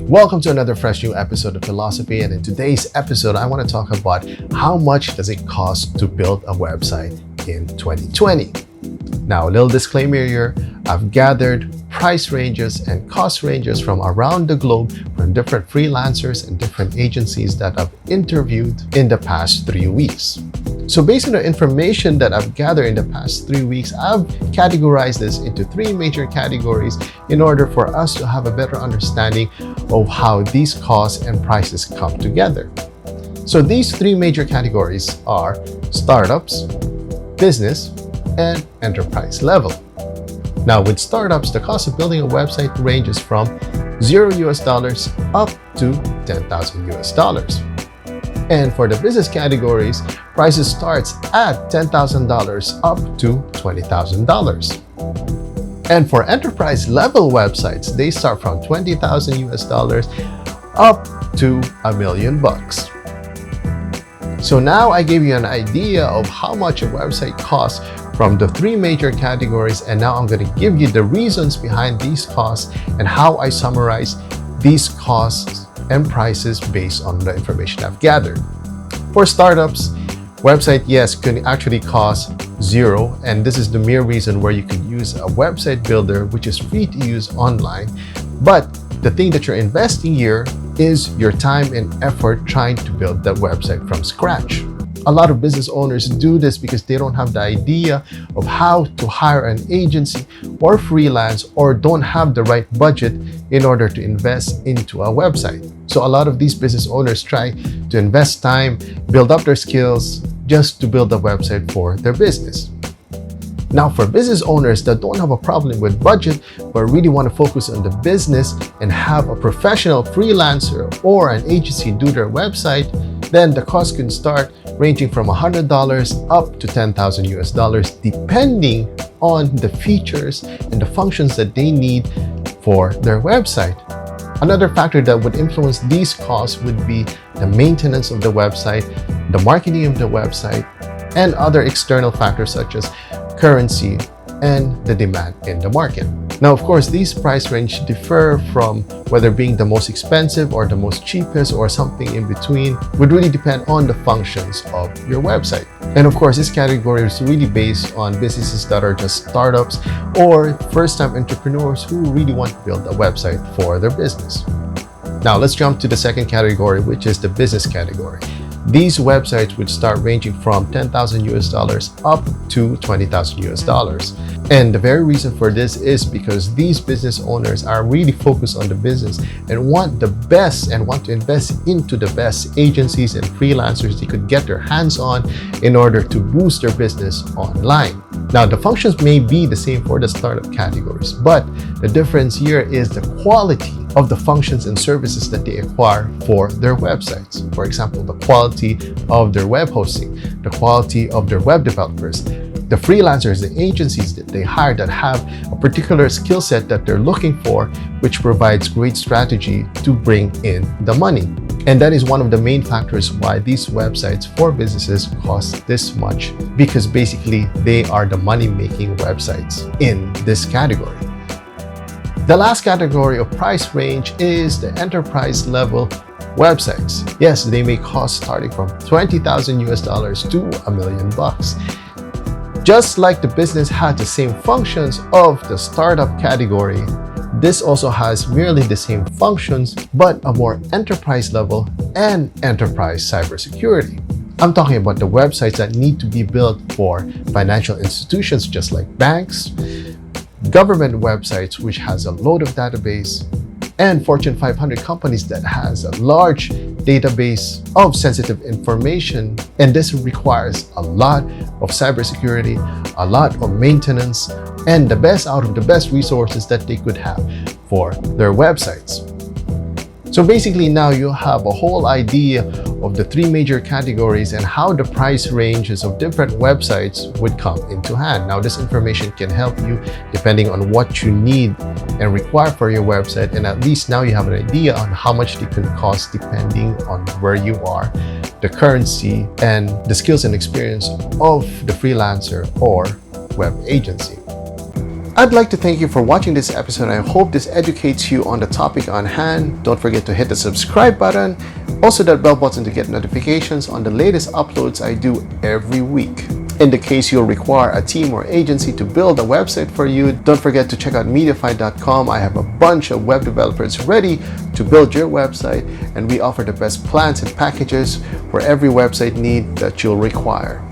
Welcome to another fresh new episode of Philosophy, and in today's episode I want to talk about how much does it cost to build a website in 2020. Now, a little disclaimer here, I've gathered price ranges and cost ranges from around the globe from different freelancers and different agencies that I've interviewed in the past 3 weeks. So based on the information that I've gathered in the past 3 weeks, I've categorized this into 3 major categories in order for us to have a better understanding of how these costs and prices come together. So these 3 major categories are startups, business, and enterprise level. Now, with startups, the cost of building a website ranges from $0 up to $10,000. And for the business categories, prices starts at $10,000 up to $20,000. And for enterprise level websites, they start from $20,000 up to $1 million. So now I gave you an idea of how much a website costs from the 3 major categories, and now I'm going to give you the reasons behind these costs and how I summarize these costs and prices based on the information I've gathered. For startups, website, yes, can actually cost $0, and this is the mere reason where you could use a website builder which is free to use online. But the thing that you're investing here is your time and effort trying to build that website from scratch. A lot of business owners do this because they don't have the idea of how to hire an agency or freelance, or don't have the right budget in order to invest into a website. So a lot of these business owners try to invest time, build up their skills just to build a website for their business. Now, for business owners that don't have a problem with budget but really want to focus on the business and have a professional freelancer or an agency do their website, then the cost can start ranging from $100 up to $10,000, depending on the features and the functions that they need for their website. Another factor that would influence these costs would be the maintenance of the website, the marketing of the website, and other external factors such as currency and the demand in the market. Now, of course, these price range differ from whether being the most expensive or the most cheapest or something in between. Would really depend on the functions of your website. And of course, this category is really based on businesses that are just startups or first-time entrepreneurs who really want to build a website for their business. Now, let's jump to the second category, which is the business category. These websites would start ranging from $10,000 up to $20,000. And the very reason for this is because these business owners are really focused on the business and want the best and want to invest into the best agencies and freelancers they could get their hands on in order to boost their business online. Now, the functions may be the same for the startup categories, but the difference here is the quality of the functions and services that they acquire for their websites. For example, the quality of their web hosting, the quality of their web developers, the freelancers, the agencies that they hire that have a particular skill set that they're looking for, which provides great strategy to bring in the money. And that is one of the main factors why these websites for businesses cost this much, because basically they are the money-making websites in this category. The last category of price range is the enterprise level websites. Yes, they may cost starting from $20,000 to $1 million. Just like the business had the same functions of the startup category, this also has merely the same functions, but a more enterprise level and enterprise cybersecurity. I'm talking about the websites that need to be built for financial institutions just like banks, government websites which has a load of database, and Fortune 500 companies that has a large database of sensitive information. And this requires a lot of cybersecurity, a lot of maintenance, and the best out of the best resources that they could have for their websites. So basically now you have a whole idea of the 3 major categories and how the price ranges of different websites would come into hand. Now, this information can help you depending on what you need and require for your website, and at least now you have an idea on how much they can cost depending on where you are, the currency, and the skills and experience of the freelancer or web agency. I'd like to thank you for watching this episode. I hope this educates you on the topic on hand. Don't forget to hit the subscribe button, also that bell button to get notifications on the latest uploads I do every week. In the case you'll require a team or agency to build a website for you, don't forget to check out Mediafied.com. I have a bunch of web developers ready to build your website, and we offer the best plans and packages for every website need that you'll require.